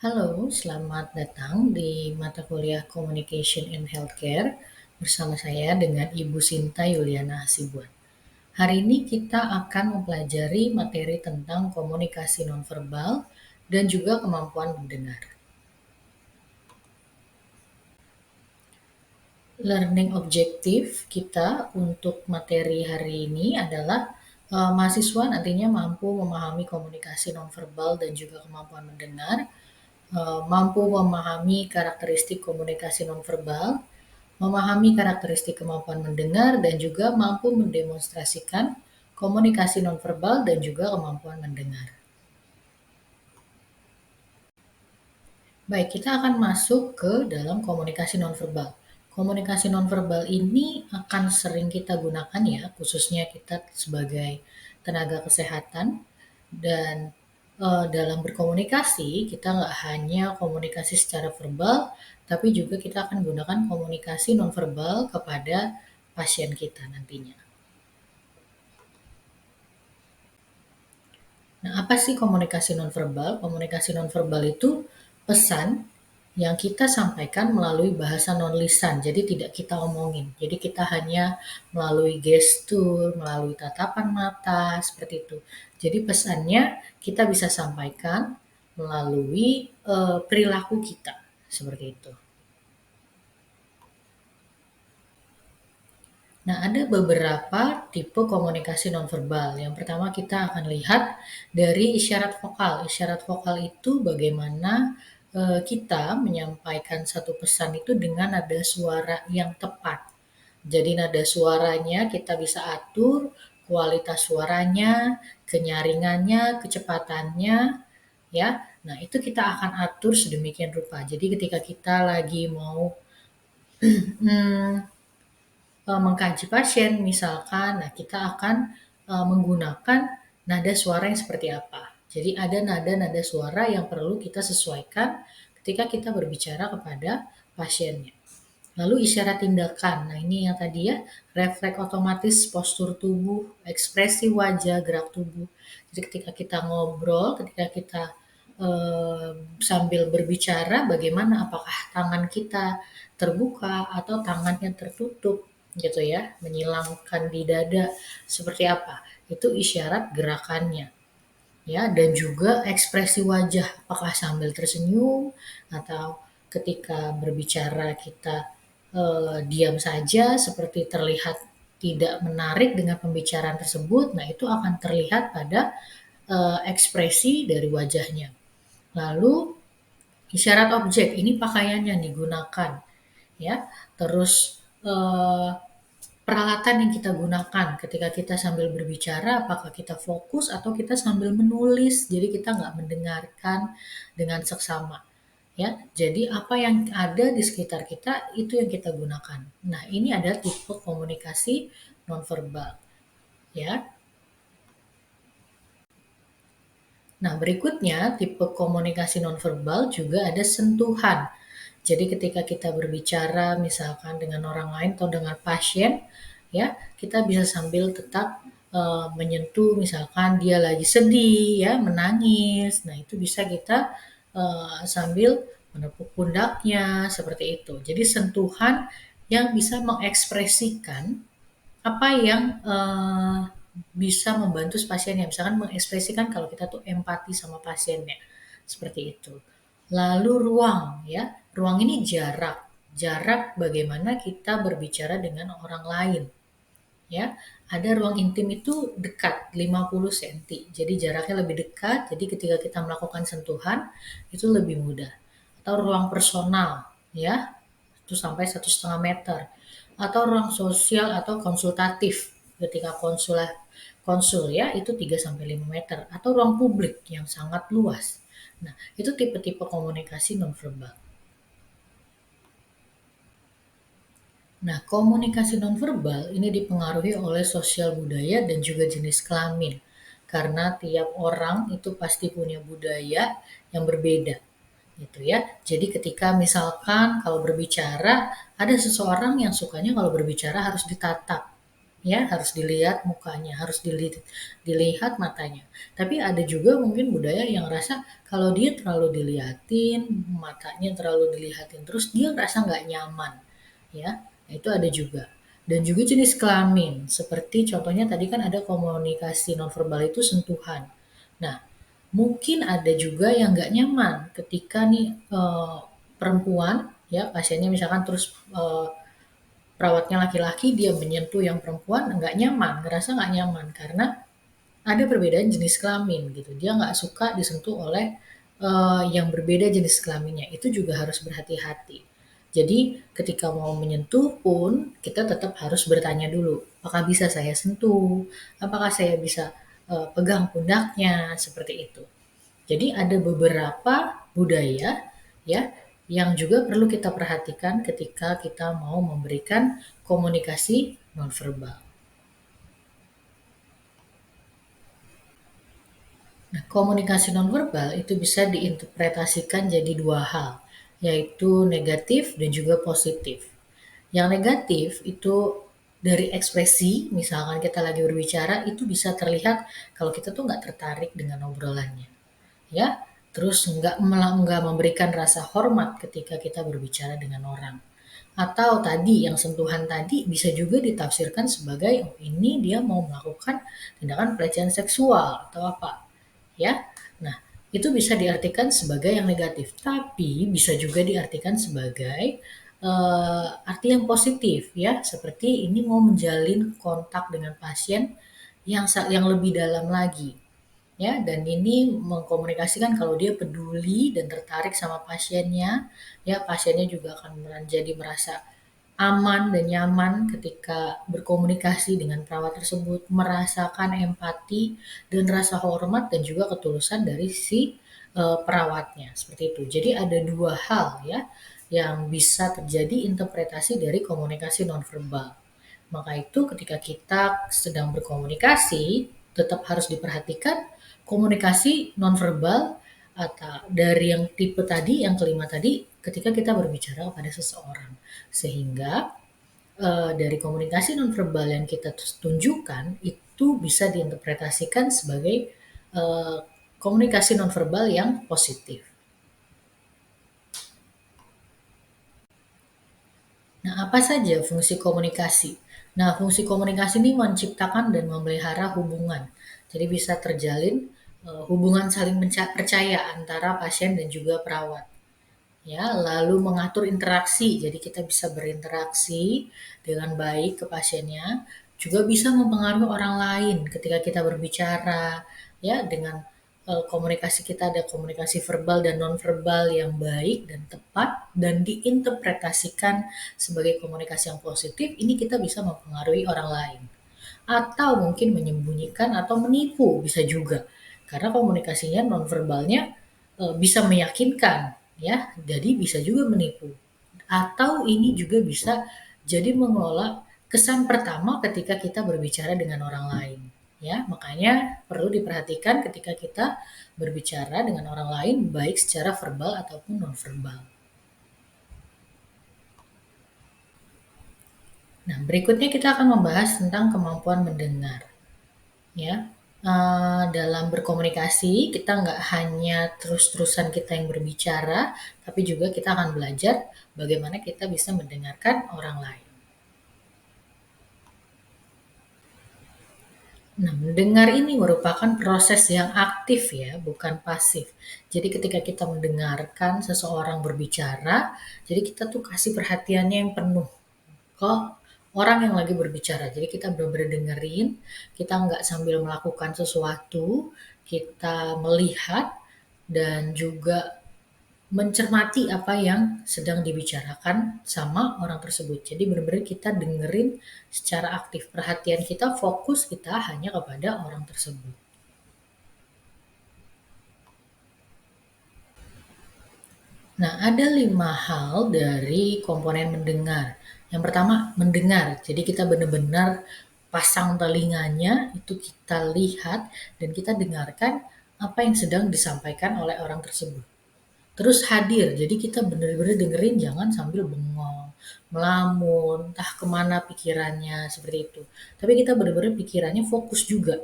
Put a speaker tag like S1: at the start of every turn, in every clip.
S1: Halo, selamat datang di mata kuliah Communication in Healthcare bersama saya dengan Ibu Sinta Yuliana Hasibuan. Hari ini kita akan mempelajari materi tentang komunikasi nonverbal dan juga kemampuan mendengar. Learning objektif kita untuk materi hari ini adalah mahasiswa nantinya mampu memahami komunikasi nonverbal dan juga kemampuan mendengar, mampu memahami karakteristik komunikasi nonverbal, memahami karakteristik kemampuan mendengar, dan juga mampu mendemonstrasikan komunikasi nonverbal dan juga kemampuan mendengar. Baik, kita akan masuk ke dalam komunikasi nonverbal. Komunikasi nonverbal ini akan sering kita gunakan ya, khususnya kita sebagai tenaga kesehatan. Dan dalam berkomunikasi, kita nggak hanya komunikasi secara verbal, tapi juga kita akan gunakan komunikasi nonverbal kepada pasien kita nantinya. Nah, apa sih komunikasi nonverbal? Komunikasi nonverbal itu pesan yang kita sampaikan melalui bahasa non-lisan, jadi tidak kita omongin. Jadi kita hanya melalui gestur, melalui tatapan mata, seperti itu. Jadi pesannya kita bisa sampaikan melalui perilaku kita, seperti itu. Nah, ada beberapa tipe komunikasi nonverbal. Yang pertama kita akan lihat dari isyarat vokal. Isyarat vokal itu bagaimana kita menyampaikan satu pesan itu dengan nada suara yang tepat. Jadi nada suaranya kita bisa atur, kualitas suaranya, kenyaringannya, kecepatannya, ya. Nah, itu kita akan atur sedemikian rupa. Jadi ketika kita lagi mau hmm, mengkaji pasien misalkan, nah kita akan menggunakan nada suara yang seperti apa. Jadi ada nada-nada suara yang perlu kita sesuaikan ketika kita berbicara kepada pasiennya. Lalu isyarat tindakan. Nah, ini yang tadi ya, refleks otomatis postur tubuh, ekspresi wajah, gerak tubuh. Jadi ketika kita ngobrol, ketika kita sambil berbicara, bagaimana apakah tangan kita terbuka atau tangannya tertutup gitu ya, menyilangkan di dada seperti apa. Itu isyarat gerakannya. Ya, dan juga ekspresi wajah, apakah sambil tersenyum atau ketika berbicara kita diam saja seperti terlihat tidak menarik dengan pembicaraan tersebut. Nah, itu akan terlihat pada ekspresi dari wajahnya. Lalu isyarat objek, ini pakaian yang digunakan ya. Terus peralatan yang kita gunakan ketika kita sambil berbicara, apakah kita fokus atau kita sambil menulis, jadi kita nggak mendengarkan dengan seksama. Ya, jadi apa yang ada di sekitar kita itu yang kita gunakan. Nah, ini adalah tipe komunikasi nonverbal. Ya, nah, berikutnya tipe komunikasi nonverbal juga ada sentuhan. Jadi ketika kita berbicara misalkan dengan orang lain atau dengan pasien, ya, kita bisa sambil tetap menyentuh misalkan dia lagi sedih, ya, menangis. Nah, itu bisa kita sambil menepuk pundaknya seperti itu. Jadi sentuhan yang bisa mengekspresikan apa yang bisa membantu pasiennya, misalkan mengekspresikan kalau kita tuh empati sama pasiennya, seperti itu. Lalu ruang, ya, ruang ini jarak, jarak bagaimana kita berbicara dengan orang lain, ya. Ada ruang intim itu dekat 50 cm, jadi jaraknya lebih dekat, jadi ketika kita melakukan sentuhan itu lebih mudah. Atau ruang personal, ya, itu sampai 1,5 meter. Atau ruang sosial atau konsultatif, ketika konsul ya itu 3 sampai 5 meter. Atau ruang publik yang sangat luas. Nah, itu tipe-tipe komunikasi nonverbal. Nah, komunikasi nonverbal ini dipengaruhi oleh sosial budaya dan juga jenis kelamin. Karena tiap orang itu pasti punya budaya yang berbeda gitu ya. Jadi ketika misalkan kalau berbicara, ada seseorang yang sukanya kalau berbicara harus ditatap. ya harus dilihat mukanya, harus dilihat matanya. Tapi ada juga mungkin budaya yang rasa kalau dia terlalu dilihatin, matanya terlalu dilihatin terus dia rasa nggak nyaman, ya. Nah, itu ada juga. Dan juga jenis kelamin, seperti contohnya tadi kan ada komunikasi nonverbal itu sentuhan. Nah, mungkin ada juga yang nggak nyaman ketika nih perempuan, ya pasiennya misalkan terus perawatnya laki-laki dia menyentuh yang perempuan nggak nyaman, ngerasa nggak nyaman karena ada perbedaan jenis kelamin gitu. Dia nggak suka disentuh oleh yang berbeda jenis kelaminnya. Itu juga harus berhati-hati. Jadi ketika mau menyentuh pun kita tetap harus bertanya dulu, apakah bisa saya sentuh, apakah saya bisa pegang pundaknya, seperti itu. Jadi ada beberapa budaya ya yang juga perlu kita perhatikan ketika kita mau memberikan komunikasi nonverbal. Nah, komunikasi nonverbal itu bisa diinterpretasikan jadi dua hal, yaitu negatif dan juga positif. Yang negatif itu dari ekspresi, misalkan kita lagi berbicara, itu bisa terlihat kalau kita tuh nggak tertarik dengan obrolannya. Ya, terus nggak memberikan rasa hormat ketika kita berbicara dengan orang. Atau tadi yang sentuhan tadi bisa juga ditafsirkan sebagai oh ini dia mau melakukan tindakan pelecehan seksual atau apa, ya. Nah, itu bisa diartikan sebagai yang negatif, tapi bisa juga diartikan sebagai arti yang positif, ya, seperti ini mau menjalin kontak dengan pasien yang lebih dalam lagi, ya, dan ini mengkomunikasikan kalau dia peduli dan tertarik sama pasiennya, ya pasiennya juga akan menjadi merasa aman dan nyaman ketika berkomunikasi dengan perawat tersebut, merasakan empati dan rasa hormat dan juga ketulusan dari si perawatnya, seperti itu. Jadi ada dua hal ya yang bisa terjadi interpretasi dari komunikasi nonverbal. Maka itu ketika kita sedang berkomunikasi tetap harus diperhatikan komunikasi nonverbal atau dari yang tipe tadi, yang kelima tadi, ketika kita berbicara kepada seseorang. Sehingga dari komunikasi nonverbal yang kita tunjukkan itu bisa diinterpretasikan sebagai eh, komunikasi nonverbal yang positif. Nah, apa saja fungsi komunikasi? Nah, fungsi komunikasi ini menciptakan dan memelihara hubungan. Jadi bisa terjalin hubungan saling percaya antara pasien dan juga perawat. Ya, lalu mengatur interaksi. Jadi kita bisa berinteraksi dengan baik ke pasiennya, juga bisa mempengaruhi orang lain ketika kita berbicara, ya, dengan komunikasi kita ada komunikasi verbal dan nonverbal yang baik dan tepat dan diinterpretasikan sebagai komunikasi yang positif, ini kita bisa mempengaruhi orang lain. Atau mungkin menyembunyikan atau menipu bisa juga. Karena komunikasinya nonverbalnya bisa meyakinkan ya, jadi bisa juga menipu. Atau ini juga bisa jadi mengelola kesan pertama ketika kita berbicara dengan orang lain. Ya, makanya perlu diperhatikan ketika kita berbicara dengan orang lain baik secara verbal ataupun nonverbal. Nah, berikutnya kita akan membahas tentang kemampuan mendengar. Ya, dalam berkomunikasi kita nggak hanya terus-terusan kita yang berbicara, tapi juga kita akan belajar bagaimana kita bisa mendengarkan orang lain. Nah, mendengar ini merupakan proses yang aktif ya, bukan pasif. Jadi ketika kita mendengarkan seseorang berbicara, jadi kita tuh kasih perhatiannya yang penuh ke orang yang lagi berbicara. Jadi kita benar-benar dengerin, kita nggak sambil melakukan sesuatu, kita melihat dan juga mencermati apa yang sedang dibicarakan sama orang tersebut. Jadi benar-benar kita dengerin secara aktif. Perhatian kita, fokus kita hanya kepada orang tersebut. Nah, ada 5 hal dari komponen mendengar. Yang pertama, mendengar. Jadi kita benar-benar pasang telinganya, itu kita lihat dan kita dengarkan apa yang sedang disampaikan oleh orang tersebut. Terus hadir, jadi kita benar-benar dengerin jangan sambil bengong, melamun, entah kemana pikirannya, seperti itu. Tapi kita benar-benar pikirannya fokus juga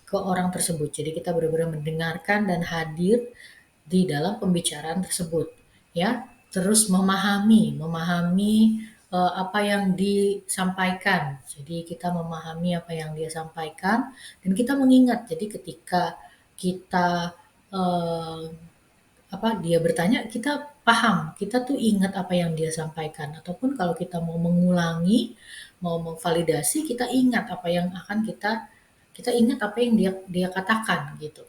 S1: ke orang tersebut. Jadi kita benar-benar mendengarkan dan hadir di dalam pembicaraan tersebut, ya. Terus memahami apa yang disampaikan. Jadi kita memahami apa yang dia sampaikan dan kita mengingat. Jadi ketika kita eh, dia bertanya, kita paham, kita tuh ingat apa yang dia sampaikan. Ataupun kalau kita mau mengulangi, mau memvalidasi, kita ingat apa yang akan kita ingat apa yang dia dia katakan gitu.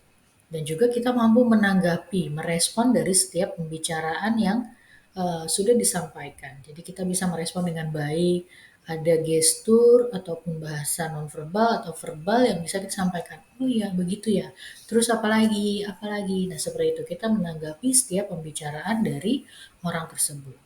S1: Dan juga kita mampu menanggapi, merespon dari setiap pembicaraan yang sudah disampaikan. Jadi kita bisa merespon dengan baik, ada gestur ataupun bahasa nonverbal atau verbal yang bisa kita sampaikan. Oh iya, begitu ya. Terus apalagi, apalagi. Nah, seperti itu kita menanggapi setiap pembicaraan dari orang tersebut.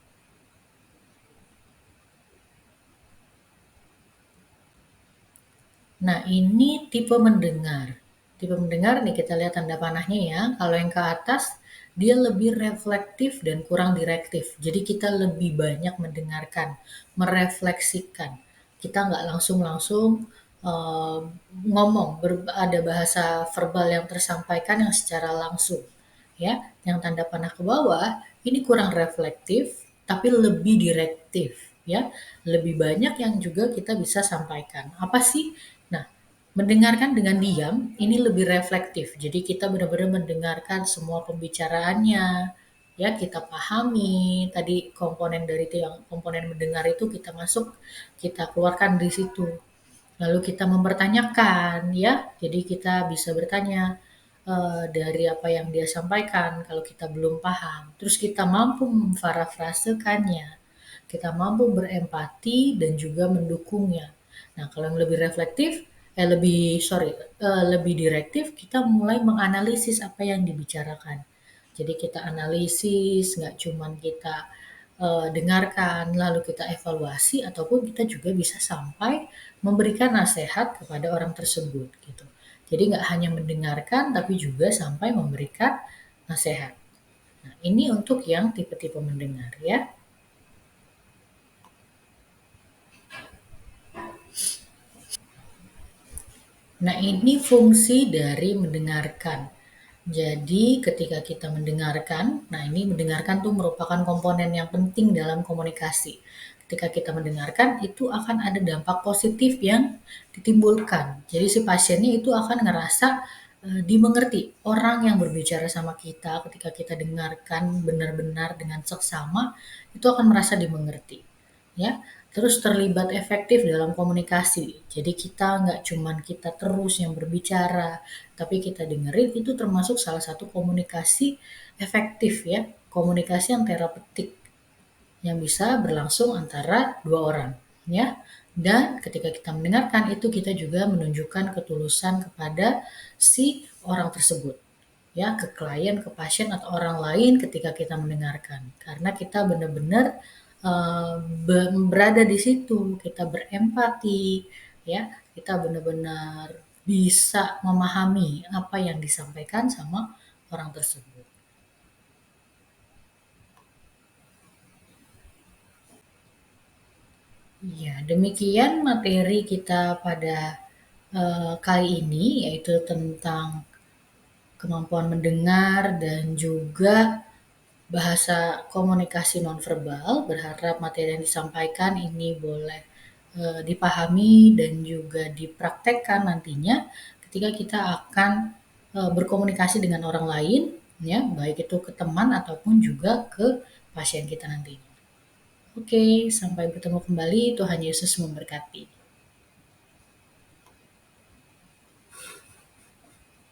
S1: Nah, ini tipe mendengar. Tipe mendengar nih kita lihat tanda panahnya ya. Kalau yang ke atas dia lebih reflektif dan kurang direktif. Jadi kita lebih banyak mendengarkan, merefleksikan. Kita nggak langsung-langsung eh, ngomong, ada bahasa verbal yang tersampaikan yang secara langsung. Ya, yang tanda panah ke bawah ini kurang reflektif tapi lebih direktif ya. Lebih banyak yang juga kita bisa sampaikan. Apa sih? Nah, mendengarkan dengan diam ini lebih reflektif. Jadi kita benar-benar mendengarkan semua pembicaraannya, ya kita pahami tadi komponen dari itu yang komponen mendengar itu kita masuk, kita keluarkan di situ. Lalu kita mempertanyakan, ya. Jadi kita bisa bertanya dari apa yang dia sampaikan kalau kita belum paham. Terus kita mampu memparafrasekannya, kita mampu berempati dan juga mendukungnya. Nah, kalau yang lebih reflektif, lebih direktif, kita mulai menganalisis apa yang dibicarakan. Jadi kita analisis, nggak cuman kita dengarkan, lalu kita evaluasi, ataupun kita juga bisa sampai memberikan nasihat kepada orang tersebut gitu. Jadi nggak hanya mendengarkan, tapi juga sampai memberikan nasihat. Nah, ini untuk yang tipe-tipe mendengar ya. Nah, ini fungsi dari mendengarkan. Jadi, ketika kita mendengarkan, nah ini mendengarkan tuh merupakan komponen yang penting dalam komunikasi. Ketika kita mendengarkan, itu akan ada dampak positif yang ditimbulkan. Jadi si pasiennya itu akan ngerasa dimengerti. Orang yang berbicara sama kita, ketika kita dengarkan benar-benar dengan seksama, itu akan merasa dimengerti. Ya, terus terlibat efektif dalam komunikasi. Jadi kita nggak cuman kita terus yang berbicara, tapi kita dengerin, itu termasuk salah satu komunikasi efektif ya, komunikasi yang terapeutik yang bisa berlangsung antara dua orang ya. Dan ketika kita mendengarkan itu kita juga menunjukkan ketulusan kepada si orang tersebut ya, ke klien, ke pasien atau orang lain ketika kita mendengarkan. Karena kita benar-benar uh, berada di situ, kita berempati ya, kita benar-benar bisa memahami apa yang disampaikan sama orang tersebut. Ya, demikian materi kita pada kali ini, yaitu tentang kemampuan mendengar dan juga bahasa komunikasi nonverbal. Berharap materi yang disampaikan ini boleh dipahami dan juga dipraktekkan nantinya ketika kita akan berkomunikasi dengan orang lain, ya, baik itu ke teman ataupun juga ke pasien kita nantinya. Oke, sampai bertemu kembali. Tuhan Yesus memberkati.